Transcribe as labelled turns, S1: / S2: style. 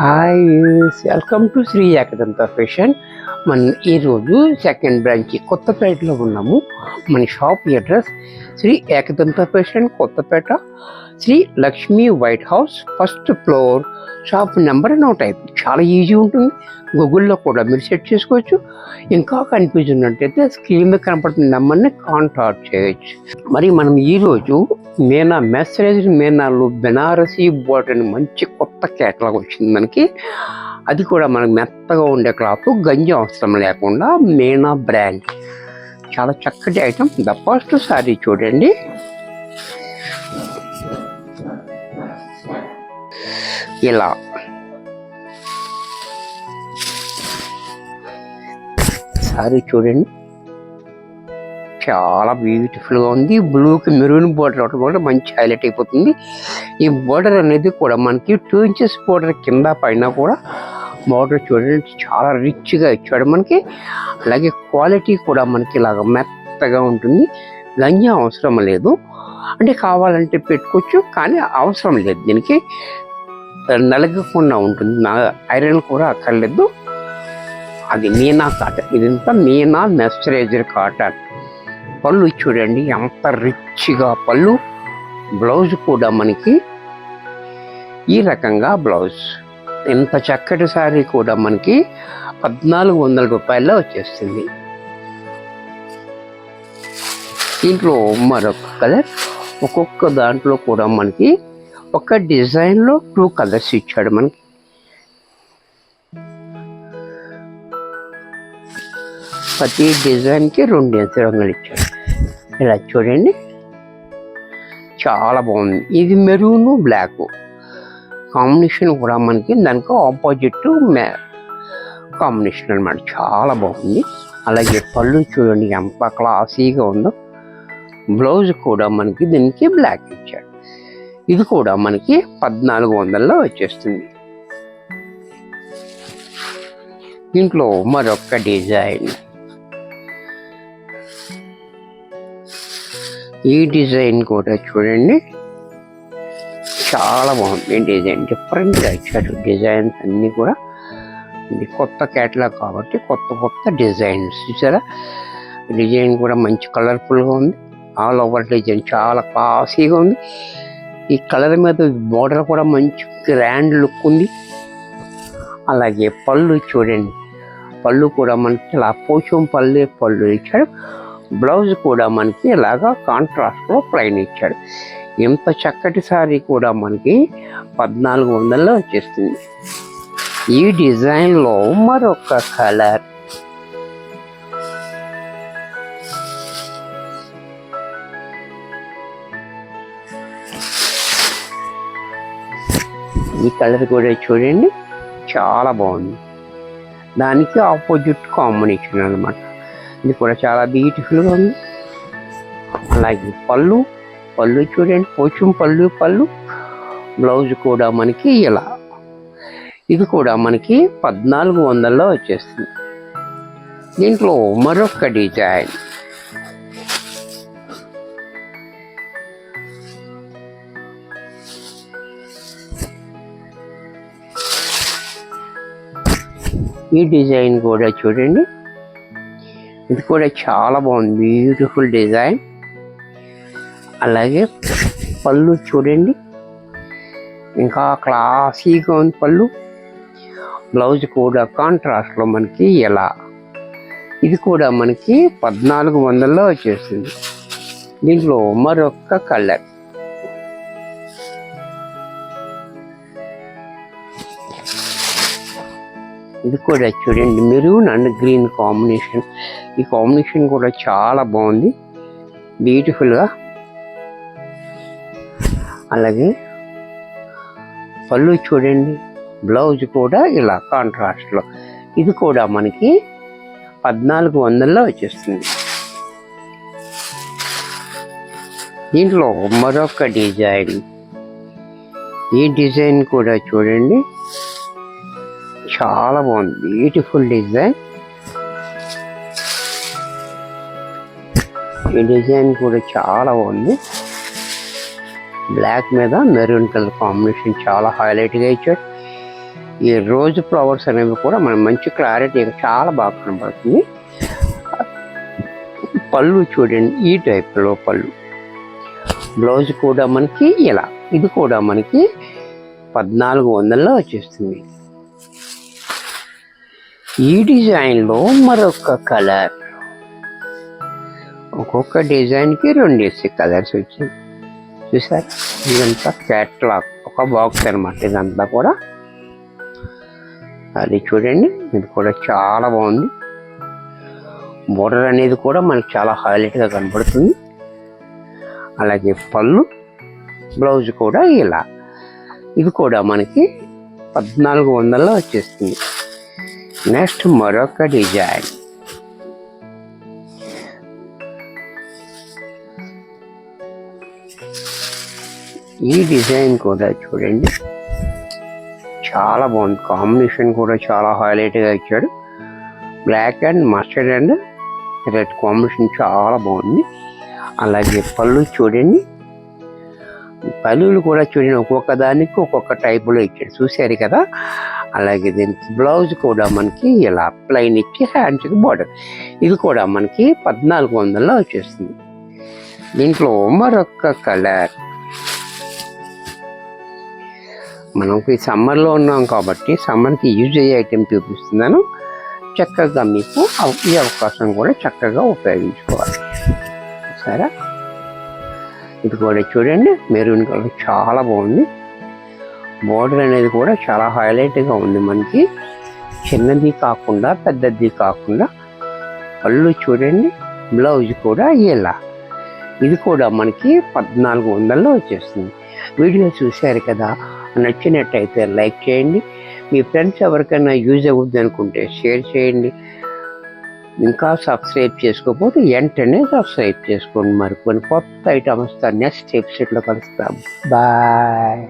S1: Hi, welcome to Shri Ekadanta fashion. మనం ఈరోజు second branch కొత్తపేటలో ఉన్నాము. మన shop address Shri Ekadanta fashion, Kothapeta, Shri Lakshmi white house, first floor, shop number 105. చాలా ఈజీ ఉంటుంది. గూగుల్లో కూడా మీరు సెట్ చేసుకోవచ్చు. ఇంకా కన్ఫ్యూజన్ ఉన్నట్టయితే స్క్రీన్ మీద కనపడుతున్న నెంబర్ని కాంటాక్ట్ చేయొచ్చు. మరి మనం ఈరోజు మీనా మెస్సరైజ్డ్ మీనాలు బెనారసీ బోర్డర్ మంచి కొత్త కేటలాగ్ వచ్చింది మనకి. అది కూడా మనకు మెత్తగా ఉండే క్లాత్, గంజి అవసరం లేకుండా మీనా బ్రాండ్, చాలా చక్కటి ఐటమ్. ద ఫస్ట్ సారీ చూడండి. ఇలా సారీ చూడండి, చాలా బ్యూటిఫుల్గా ఉంది. బ్లూకి మెరూన్ బోర్డర్ అవడం వల్ల మంచి హైలైట్ అయిపోతుంది. ఈ బోర్డర్ అనేది కూడా మనకి 2 ఇంచెస్ బోర్డర్ కింద పైన కూడా బోర్డర్ చూడండి చాలా రిచ్గా ఇచ్చాడు మనకి. అలాగే క్వాలిటీ కూడా మనకి ఇలాగ మెత్తగా ఉంటుంది. గంజి అవసరం లేదు, అంటే కావాలంటే పెట్టుకోవచ్చు, కానీ అవసరం లేదు. దీనికి నలగకుండా ఉంటుంది, ఐరన్ కూడా అక్కర్లేదు. అది మీనా కాటన్, ఇదంతా మీనా మెస్చరైజర్ కాటన్. పళ్ళు చూడండి ఎంత రిచ్గా పళ్ళు. బ్లౌజ్ కూడా మనకి ఈ రకంగా బ్లౌజ్. ఇంత చక్కటి శారీ కూడా మనకి 1400 రూపాయల్లో వచ్చేస్తుంది. దీంట్లో మరొక కలర్, ఒక్కొక్క దాంట్లో కూడా మనకి ఒక డిజైన్లో 2 కలర్స్ ఇచ్చాడు మనకి. ప్రతి డిజైన్కి 2 రంగులు ఇచ్చాడు. ఇలా చూడండి, చాలా బాగుంది. ఇది మెరూను బ్లాక్ కాంబినేషన్ కూడా మనకి దానికి ఆపోజిట్ కాంబినేషన్ అనమాట. చాలా బాగుంది. అలాగే పళ్ళు చూడండి ఎంత క్లాసీగా ఉందో. బ్లౌజ్ కూడా మనకి దీనికి బ్లాక్ ఇచ్చాడు. ఇది కూడా మనకి 1400లో వచ్చేస్తుంది. దీంట్లో మరొక డిజైన్. ఈ డిజైన్ కూడా చూడండి చాలా బాగుంది. డిజైన్ డిఫరెంట్గా ఇచ్చాడు. డిజైన్స్ అన్నీ కూడా ఇది కొత్త కేటలాగ్ కాబట్టి కొత్త డిజైన్స్ చూసారా. డిజైన్ కూడా మంచి కలర్ఫుల్గా ఉంది. ఆల్ ఓవర్ డిజైన్ చాలా క్లాసీగా ఉంది. ఈ కలర్ మీద బోర్డర్ కూడా మంచి గ్రాండ్ లుక్ ఉంది. అలాగే పళ్ళు చూడండి, పళ్ళు కూడా మనకి ఇలా పోచం పళ్ళు ఇచ్చాడు. బ్లౌజ్ కూడా మనకి ఇలాగా కాంట్రాస్ట్లో ప్లెయిన్ ఇచ్చాడు. ఇంత చక్కటి సారీ కూడా మనకి 1400లో వచ్చేస్తుంది. ఈ డిజైన్లో మరొక కలర్. ఈ కలర్ కూడా చూడండి చాలా బాగుంది. దానికి ఆపోజిట్ కాంబినేషన్ అనమాట. ఇది కూడా చాలా బ్యూటిఫుల్గా ఉంది. అలాగే పళ్ళు చూడండి పోచం పళ్ళు. బ్లౌజ్ కూడా మనకి ఇలా. ఇది కూడా మనకి 1400లో వచ్చేస్తుంది. దీంట్లో మరొక డిజైన్. ఈ డిజైన్ కూడా చూడండి, ఇది కూడా చాలా బాగుంది. Beautiful design. అలాగే పళ్ళు చూడండి ఇంకా క్లాసీగా ఉంది పళ్ళు. బ్లౌజ్ కూడా కాంట్రాస్ట్లో మనకి ఎలా. ఇది కూడా మనకి 1400లో వచ్చేస్తుంది. దీంట్లో మరొక కలర్. ఇది కూడా చూడండి మెరూన్ అండ్ గ్రీన్ కాంబినేషన్. ఈ కాంబినేషన్ కూడా చాలా బాగుంది, బ్యూటిఫుల్గా. అలాగే పళ్ళు చూడండి, బ్లౌజ్ కూడా ఇలా కాంట్రాస్ట్లో. ఇది కూడా మనకి 1400లో వచ్చేస్తుంది. దీంట్లో మరొక డిజైన్. ఈ డిజైన్ కూడా చూడండి చాలా బాగుంది, బ్యూటిఫుల్ డిజైన్. ఈ డిజైన్ కూడా చాలా బాగుంది. బ్లాక్ మీద మెరూన్ కలర్ కాంబినేషన్ చాలా హైలైట్గా ఇచ్చాడు. ఈ రోజ్ ఫ్లవర్స్ అనేవి కూడా మనం మంచి క్లారిటీగా చాలా బాగా కనబడుతుంది. పళ్ళు చూడండి, ఈ టైప్లో పళ్ళు. బ్లౌజ్ కూడా మనకి ఇలా, ఇది కూడా మనకి 1400లో వచ్చేస్తుంది. ఈ డిజైన్లో మరొక కలర్, ఒక్కొక్క డిజైన్కి 2 కలర్స్ వచ్చాయి. చూసారు, ఇదంతా క్యాట్లాగ్, ఒక బాక్స్ అనమాట ఇదంతా కూడా. అది చూడండి, ఇది కూడా చాలా బాగుంది. బోర్డర్ అనేది కూడా మనకి చాలా హైలైట్గా కనబడుతుంది. అలాగే పళ్ళు, బ్లౌజ్ కూడా ఇలా, ఇది కూడా మనకి 1400లో వచ్చేస్తుంది. నెక్స్ట్ మరొక డిజైన్, ఈ డిజైన్ కూడా చూడండి చాలా బాగుంది. కాంబినేషన్ కూడా చాలా హైలైట్గా ఇచ్చాడు. Black and mustard and red combination చాలా బాగుంది. అలాగే పళ్ళు చూడండి, పళ్ళులు కూడా చూడండి, ఒక్కొక్క దానికి ఒక్కొక్క టైపులో ఇచ్చాడు, చూసారు కదా. అలాగే దీనికి బ్లౌజ్ కూడా మనకి ఇలా ప్లెయిన్ ఇచ్చి హ్యాండ్స్కి బార్డర్, ఇది కూడా మనకి 1400లో వచ్చేస్తుంది. దీంట్లో మరొక కలర్, మనకి సమ్మర్లో ఉన్నాం కాబట్టి సమ్మర్కి యూజ్ అయ్యే ఐటెం చూపిస్తున్నాను. చక్కగా మీకు ఈ అవకాశం కూడా చక్కగా ఉపయోగించుకోవాలి. సరే, ఇది కూడా చూడండి, మెరూన్ కలర్ చాలా బాగుంది. బోర్డర్ అనేది కూడా చాలా హైలైట్గా ఉంది. మనకి చిన్నది కాకుండా పెద్దది కాకుండా. పళ్ళు చూడండి, బ్లౌజ్ కూడా ఇలా, ఇది కూడా మనకి 1400లో వచ్చేస్తుంది. వీడియో చూశారు కదా, నచ్చినట్టయితే లైక్ చేయండి. మీ ఫ్రెండ్స్ ఎవరికైనా యూజ్ అవుద్ది అనుకుంటే షేర్ చేయండి. ఇంకా సబ్స్క్రైబ్ చేసుకోకపోతే వెంటనే సబ్స్క్రైబ్ చేసుకోండి. మరికొన్ని కొత్త ఐటమ్స్ నెక్స్ట్ ఎపిసోడ్లో కలుస్తాం. బాయ్.